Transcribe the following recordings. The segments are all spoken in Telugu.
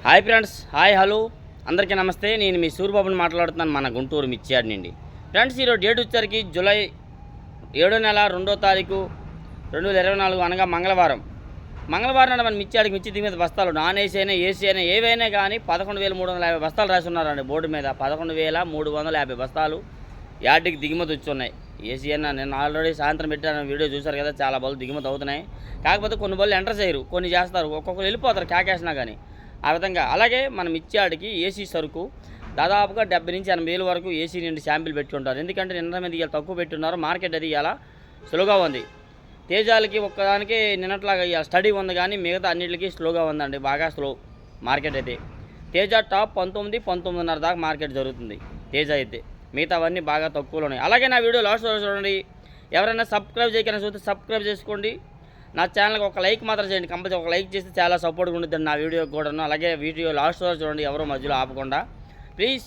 హాయ్ ఫ్రెండ్స్, హాయ్ హలో అందరికీ నమస్తే. నేను మీ సూర్యబాబుని మాట్లాడుతున్నాను, మన గుంటూరు మిర్చియార్డ్ నుండి. ఫ్రెండ్స్, ఈరోజు డేట్ వచ్చేసరికి జూలై 7 నెల 2వ తారీఖు 2024 అనగా మంగళవారం నాడు మన మిర్చియార్డ్కి మిర్చి దిగు మీద బస్తాలు నాన్ ఏసీ అయినా ఏసీ అయినా ఏవైనా కానీ 11,350 బస్తాలు రాసి ఉన్నారండి బోర్డు మీద. 11,350 బస్తాలు యార్డ్కి దిగుమతి వచ్చి ఉన్నాయి. ఏసీ అయినా నేను ఆల్రెడీ సాయంత్రం పెట్టాను, వీడియో చూశారు కదా, చాలా బళ్ళు దిగుమతి అవుతున్నాయి. కాకపోతే కొన్ని బళ్ళు ఎంటర్ చేయరు, కొన్ని చేస్తారు, ఒక్కొక్కరు వెళ్ళిపోతారు క్యాకేసినా కానీ ఆ విధంగా. అలాగే మన మిర్చియార్డ్కి ఏసీ సరుకు దాదాపుగా 70 నుంచి 80 వేల వరకు ఏసీ నుండి శాంపిల్ పెట్టి ఉంటారు. ఎందుకంటే నిన్న మీద ఇవాళ తక్కువ పెట్టున్నారు, మార్కెట్ అది ఇలా స్లోగా ఉంది. తేజాలకి ఒక్కదానికి నిన్నట్లాగా ఇవాళ స్టడీ ఉంది, కానీ మిగతా అన్నింటికి స్లోగా ఉందండి, బాగా స్లో మార్కెట్ అయితే. తేజ టాప్ 19-19.5 దాకా మార్కెట్ జరుగుతుంది తేజ అయితే. మిగతావన్నీ బాగా తక్కువలో ఉన్నాయి. అలాగే నా వీడియో లాస్ట్ వరకు చూడండి. ఎవరైనా సబ్స్క్రైబ్ చేయకుండా చూస్తే సబ్స్క్రైబ్ చేసుకోండి. నా ఛానల్కి ఒక లైక్ మాత్రం చేయండి, కంపల్సరీ ఒక లైక్ చేస్తే చాలా సపోర్ట్గా ఉంటుంది నా వీడియోకి కూడాను. అలాగే వీడియో లాస్ట్ వరకు చూడండి, ఎవరో మధ్యలో ఆపకుండా. Please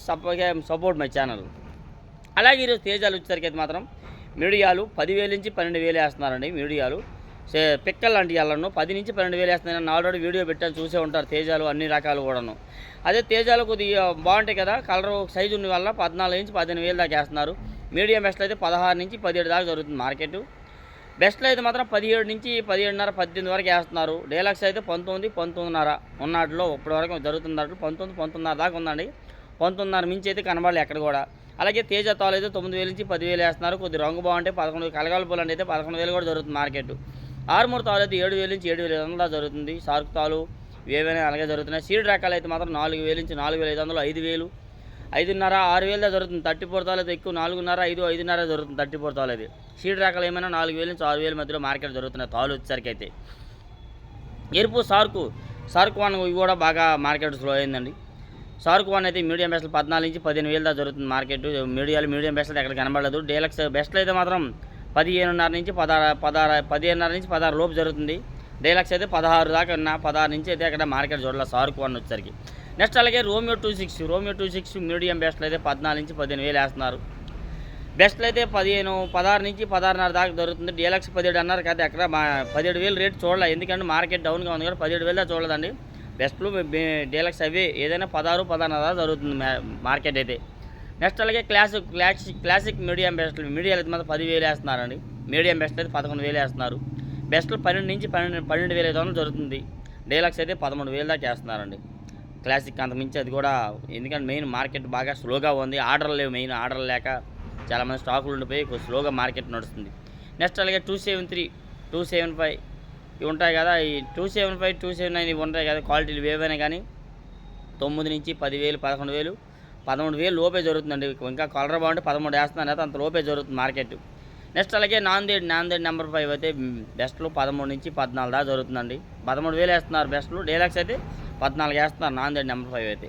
support my channel. అలాగే ఈరోజు తేజాలు వచ్చేసరికి అయితే మాత్రం మీడియాలు 10,000 నుంచి 12,000 వేస్తున్నారండి. మీడియాలు పిక్కలు లాంటి వాళ్ళను 10 నుంచి 12,000 వేస్తున్నాయి. నేను ఆల్రెడీ వీడియో పెట్టాను, చూసే ఉంటారు. తేజాలు అన్ని రకాలు కూడాను. అదే తేజాలు కొద్దిగా బాగుంటాయి కదా, కలర్ సైజు ఉన్న వల్ల 14 నుంచి 15,000 దాకా వేస్తున్నారు. మీడియం బెస్ట్లో అయితే 16 నుంచి 17 దాకా జరుగుతుంది మార్కెట్. బెస్ట్లో అయితే మాత్రం 17 నుంచి 17.5, 18 వరకు వేస్తున్నారు. డీలక్స్ అయితే 19-19.5 ఉన్నాటిలో ఇప్పటివరకు జరుగుతున్న దాంట్లో 19-19.5 దాకా ఉందండి. 19.5 మించి అయితే కనబడలేదు ఎక్కడ కూడా. అలాగే తేజ తాలు అయితే 9,000 నుంచి 10,000 వేస్తున్నారు. కొద్ది రంగు బాగుంటే 11 కలగాల పూలు అయితే 11,000 కూడా జరుగుతుంది మార్కెట్. ఆరుమూరు తాలు అయితే 7,000 నుంచి 7,500 దాకా జరుగుతుంది. సార్క్ తాలు ఏవైనా అలాగే జరుగుతున్నాయి. సీడ్ రకాలు అయితే మాత్రం 4,000 నుంచి 4,500, 5,000, 5,500, 6,000 దాకా జరుగుతుంది. 34 తాలు అయితే ఎక్కువ 4,500, 5,500 జరుగుతుంది 34 తాలు అయితే. సీడ్ రకాలు ఏమైనా 4,000 నుంచి 6,000 మధ్యలో మార్కెట్ జరుగుతున్నాయి తాలు వచ్చేసరికి అయితే. ఎరుపు సార్క్ వన్ ఇవి కూడా బాగా మార్కెట్ స్లో అయిందండి. సార్క్ వన్ అయితే మీడియం బెస్ట్లు 14 నుంచి 15,000 దాకా జరుగుతుంది మార్కెట్. మీడియం బెస్ట్లు ఎక్కడ కనబడలేదు. డీలక్స్ బెస్ట్లు అయితే మాత్రం 15.5 నుంచి 16 లోపు జరుగుతుంది. డీలక్స్ అయితే 16 దాకా ఉన్నా, 16 నుంచి అయితే అక్కడ మార్కెట్ చూడాలి సార్క్ వన్ వచ్చేసరికి. నెక్స్ట్ అలాగే రోమియో 26 మీడియం బెస్ట్లు అయితే 14 నుంచి 15,000 వేస్తున్నారు. బెస్ట్లు అయితే 16 నుంచి 16.5 దాకా దొరుకుతుంది. డీలక్స్ 17.5 కాదు, అక్కడ 17,000 రేట్ చూడాలి. ఎందుకంటే మార్కెట్ డౌన్గా ఉంది కదా, 17,000 దాకా చూడలేదండి. బెస్ట్లు డీలక్స్ అవి ఏదైనా 16-16 దాకా జరుగుతుంది మార్కెట్ అయితే. నెక్స్ట్ అలాగే క్లాసిక్ మీడియం బెస్ట్లు మీడియాలు అయితే మాత్రం 10,000 వేస్తున్నారండి. మీడియం బెస్ట్ అయితే 11,000 వేస్తున్నారు. బెస్ట్లు 12 నుంచి 12,500 జరుగుతుంది. డీలక్స్ అయితే 13,000 దాకా వేస్తున్నారండి. క్లాసిక్ అంతకుమించి అది కూడా, ఎందుకంటే మెయిన్ మార్కెట్ బాగా స్లోగా ఉంది. ఆర్డర్లు లేవు, మెయిన్ ఆర్డర్లు లేక చాలామంది స్టాకులు ఉండిపోయి స్లోగా మార్కెట్ నడుస్తుంది. నెక్స్ట్ అలాగే 273, 275 ఇవి ఉంటాయి కదా. ఈ 275, 279 ఇవి ఉంటాయి కదా, క్వాలిటీలు ఏవైనా కానీ 9 నుంచి 10,000, 11,000, 13,000 లోపే జరుగుతుందండి. ఇంకా కలర్ బాగుంటే 13 వేస్తున్నాను అయితే అంత లోపే జరుగుతుంది మార్కెట్. నెక్స్ట్ అలాగే నాందేడ్ నెంబర్ 5 అయితే బెస్ట్లు 13 నుంచి 14 దాకా జరుగుతుందండి. 13,000 వేస్తున్నారు బెస్ట్లు. డీలక్స్ అయితే 14 వేస్తున్నారు నాందేడ్ నెంబర్ 5 అయితే.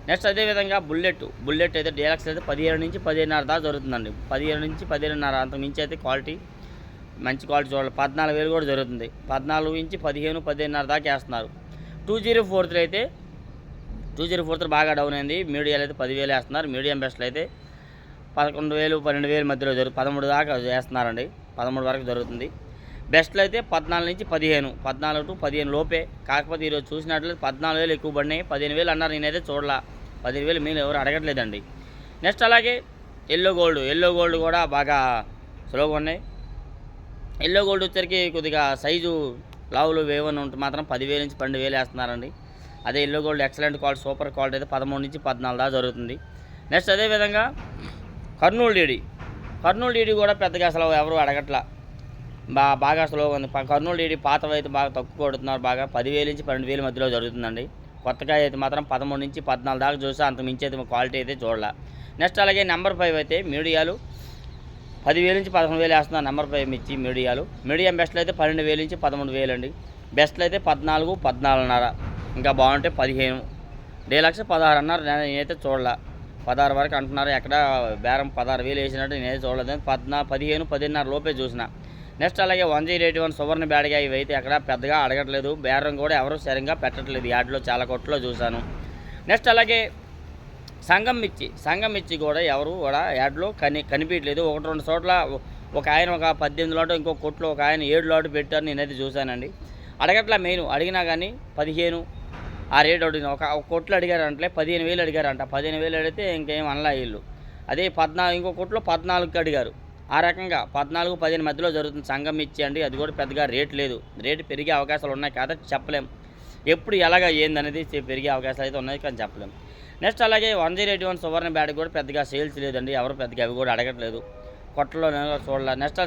నెక్స్ట్ అదేవిధంగా బుల్లెట్ అయితే డీలక్స్ అయితే 17 నుంచి 15.5 దాకా జరుగుతుందండి. 17 నుంచి 15.5 అంతకు మించి అయితే క్వాలిటీ మంచి క్వాలిటీ చూడాలి. 14,000 కూడా జరుగుతుంది. 14 నుంచి 15, 15.5 దాకా వేస్తున్నారు. 2043 అయితే 2043 బాగా డౌన్ అయింది. మీడియాలు అయితే 10,000 వేస్తున్నారు. మీడియం బెస్ట్లు అయితే 11,000, 12,000 మధ్యలో 13 దాకా వేస్తున్నారండి. 13 వరకు జరుగుతుంది. బెస్ట్లు అయితే 14 నుంచి 14 to 15 లోపే. కాకపోతే ఈరోజు చూసినట్లయితే 14,000 ఎక్కువ పడినాయి. 15,000 అన్నారు, నేనైతే చూడలా. 15,000 మీరు ఎవరు అడగట్లేదండి. నెక్స్ట్ అలాగే ఎల్లో గోల్డ్ కూడా బాగా స్లోగా ఉన్నాయి. ఎల్లో గోల్డ్ వచ్చరికి కొద్దిగా సైజు లావులు వేవని ఉంటే మాత్రం 10,000 నుంచి 12,000 వేస్తున్నారండి. అదే yellow gold excellent quality, super quality అయితే 13 నుంచి 14 దాకా జరుగుతుంది. నెక్స్ట్ అదేవిధంగా కర్నూలు డీడీ కూడా పెద్దగా అసలు ఎవరు అడగట్లా, బాగా స్లోగా ఉంది. కర్నూలు డీడీ పాతవి అయితే బాగా తక్కువ కొడుతున్నారు. బాగా 10,000 నుంచి 12,000 మధ్యలో జరుగుతుందండి. కొత్తగా అయితే మాత్రం 13 నుంచి 14 దాకా చూస్తే అంత మించి అయితే క్వాలిటీ అయితే చూడాల. నెక్స్ట్ అలాగే నెంబర్ 5 అయితే మీడియాలు 10,000 నుంచి 11,000 వేస్తున్నారు. నెంబర్ 5 మిర్చి మీడియాలు. మీడియం బెస్ట్లు అయితే 12,000 నుంచి 13,000 అండి. బెస్ట్లు అయితే 14, 14.5, ఇంకా బాగుంటే 15. డీలక్స్ 16 అన్నారు, నేనైతే చూడలే. 16 వరకు అంటున్నారు. ఎక్కడ బేరం 16,000 వేసినట్టు నేనైతే చూడలేదు. 15, 10.5 లోపే చూసిన. నెక్స్ట్ అలాగే 108 సువర్ణ బ్యాడ్గా ఇవి అయితే ఎక్కడ పెద్దగా అడగట్లేదు. బేరం కూడా ఎవరు సరిగ్గా పెట్టట్లేదు. యాడ్లో చాలా కొట్లో చూశాను. నెక్స్ట్ అలాగే సంగం మిర్చి కూడా ఎవరు కూడా యాడ్లో కనిపించలేదు. 1-2 చోట్ల ఒక ఆయన ఒక 18 లోటు, ఇంకో కొట్లో ఒక ఆయన 7 లోటు పెట్టారు, నేనైతే చూశానండి. అడగట్లా మెయిన్. అడిగినా కానీ 15, ఆ రేట్ అడిగిన ఒక కొట్లు అడిగారంటే 15,000 అడిగారంట. 15,000 అడిగితే ఇంకేం అనలా వీళ్ళు. అదే ఇంకో కొట్లో 14కి అడిగారు. ఆ రకంగా 14, 15 మధ్యలో జరుగుతుంది సంఘం మిర్చి అండి. అది కూడా పెద్దగా రేట్ లేదు. రేటు పెరిగే అవకాశాలు ఉన్నాయి కాబట్టి చెప్పలేం. ఎప్పుడు ఎలాగా ఏందనేది పెరిగే అవకాశాలు అయితే ఉన్నాయి కానీ చెప్పలేం. నెక్స్ట్ అలాగే 1081 సువర్ణ బ్యాట్ కూడా పెద్దగా సేల్స్ లేదండి. ఎవరు పెద్దగా అవి కూడా అడగట్లేదు. కొట్టలో చూడాలి. నెక్స్ట్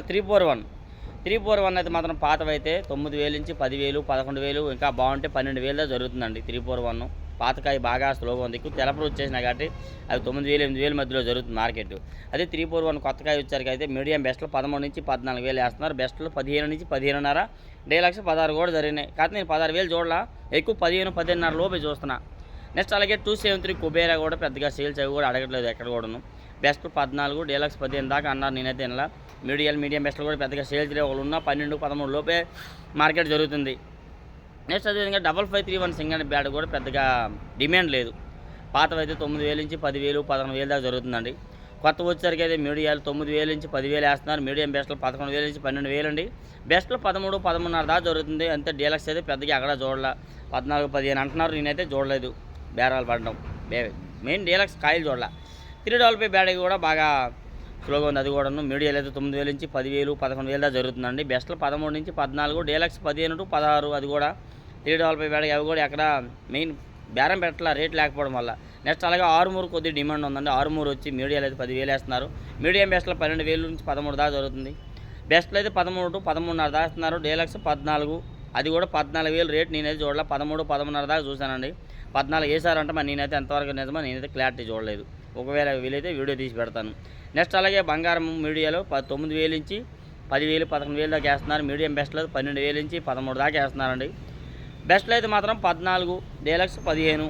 341 అయితే మాత్రం పాతవైతే 9,000 నుంచి 10,000, 11,000 ఇంకా బాగుంటే 12,000 దాకా జరుగుతుందండి 341. పాతకాయ బాగా స్లోగా ఉంది. ఎక్కువ తెలపరు వచ్చేసినా కాబట్టి అది 9,000, 8,000 మధ్యలో జరుగుతుంది మార్కెట్. అదే 341 కొత్తకాయ వచ్చారు అయితే మీడియం బెస్ట్లో 13 నుంచి 14,000 వేస్తున్నారు. బెస్ట్లో 15 నుంచి 15,500, డీలక్స్ 16 కూడా జరిగినాయి. కాకపోతే నేను 16,000 చూడాల, ఎక్కువ 15, 15,500 లోపే చూస్తున్నా. నెక్స్ట్ అలాగే 273 కుబేరా కూడా పెద్దగా సేల్స్ అవి కూడా అడగట్లేదు ఎక్కడ కూడాను. బెస్ట్ 14, డీలక్స్ 15 దాకా అన్నారు. నేనైతే ఇలా మీడియం బెస్ట్లు కూడా పెద్దగా సేల్స్ లేవు. ఒకళ్ళు ఉన్న 12, 13 లోపే మార్కెట్ జరుగుతుంది. నెక్స్ట్ అదేవిధంగా 5531 సింగల్ బ్యాట్ కూడా పెద్దగా డిమాండ్ లేదు. పాతవైతే 9,000 నుంచి 10,000, 11,000 దాకా జరుగుతుందండి. కొత్త వచ్చేసరికి అయితే మీడియాలు 9,000 నుంచి 10,000 వేస్తున్నారు. మీడియం బెస్ట్లు 11,000 నుంచి 12,000 అండి. బెస్ట్లు 13, 13,500 దాకా జరుగుతుంది. అంతే డీలక్స్ అయితే పెద్దగా అక్కడ చూడాల. 14, 15 అంటున్నారు. నేనైతే చూడలేదు బేరాలు పడడం. మెయిన్ డీలక్స్ కాయలు చూడాల. 355 బ్యాట్ కూడా బాగా స్లోగా ఉంది. అది కూడాను మీడియాలు అయితే 9,000 నుంచి 10,000, 11,000 దాకా జరుగుతుందండి. బెస్ట్లు 13 నుంచి 14, డీలక్స్ 15 to 16. అది కూడా 355 బ్యాట్ అవి కూడా ఎక్కడ మెయిన్ బేరం పెట్టాల రేట్ లేకపోవడం వల్ల. నెక్స్ట్ అలాగే 6 కొద్దిగా డిమాండ్ ఉందండి. 6 వచ్చి మీడియాలు అయితే 10,000 వేస్తున్నారు. మీడియం బెస్ట్లో 12,000 నుంచి 13 దాకా జరుగుతుంది. బెస్ట్లో అయితే 13 to 13,500 దాకా వేస్తున్నారు. డీలక్స్ 14, అది కూడా 14,000 రేట్ నేనైతే చూడలే. 13, 13,500 దాకా చూశానండి. 14 వేసారంటే మరి నేనైతే ఎంతవరకు నిజమో నేనైతే క్లారిటీ చూడలేదు. ఒకవేళ వీలైతే వీడియో తీసి పెడతాను. నెక్స్ట్ అలాగే బంగారం మీడియాలో 9,000 నుంచి 10,000, 11,000 దాకా వేస్తున్నారు. మీడియం బెస్ట్లో 12,000 నుంచి 13 దాకా వేస్తున్నారండి. బెస్ట్లో అయితే మాత్రం 14, డీలక్స్ 15,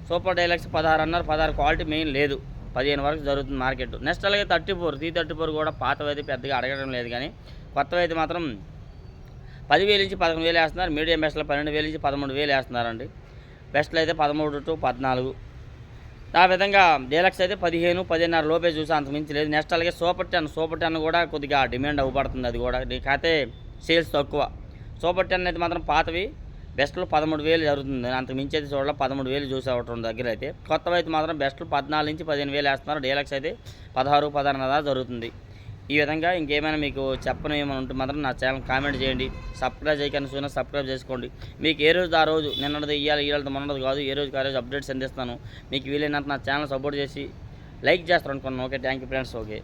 సూపర్ డీలక్స్ 16 అన్నారు. 16 క్వాలిటీ మెయిన్ లేదు. 15 వరకు జరుగుతుంది మార్కెట్. నెక్స్ట్ అలాగే 334 కూడా పాతవైతే పెద్దగా అడగడం లేదు కానీ కొత్తవైతే మాత్రం 10,000 నుంచి 11,000 వేస్తున్నారు. మీడియం బెస్ట్లో 12,000 నుంచి 13,000 వేస్తున్నారండి. బెస్ట్లో అయితే 13 to 14. ఆ విధంగా డీలక్స్ అయితే 15, 15,500 లోపే చూసి అంత మించి లేదు. నెక్స్ట్ అలాగే సూపర్ 10 కూడా కొద్దిగా డిమాండ్ అవ్వబడుతుంది. అది కూడా కాకపోతే సేల్స్ తక్కువ. సూపర్ 10 అయితే మాత్రం పాతవి బెస్ట్లో 13,000 జరుగుతుంది. అంత మించి అయితే చూడాలి. 13,000 చూసే ఒకటి దగ్గర అయితే. కొత్తవి అయితే మాత్రం బెస్ట్లో 14 నుంచి 15,000 వేస్తున్నారు. డీలక్స్ అయితే 16, 16,500 జరుగుతుంది. ఈ విధంగా ఇంకేమైనా మీకు చెప్పనేమని ఉంటే మాత్రం నా ఛానల్ కామెంట్ చేయండి. సబ్స్క్రైబ్ చేయకుండా చూసినా సబ్స్క్రైబ్ చేసుకోండి. మీకు ఏ రోజు ఆ రోజు నిన్నది ఇవాళ మొన్నది కాదు, ఏ రోజుకి ఆ రోజు అప్డేట్స్ అందిస్తాను. మీకు వీలైనంత నా ఛానల్ సపోర్ట్ చేసి లైక్ చేస్తారు అనుకున్నాను. Okay, thank you friends. Okay.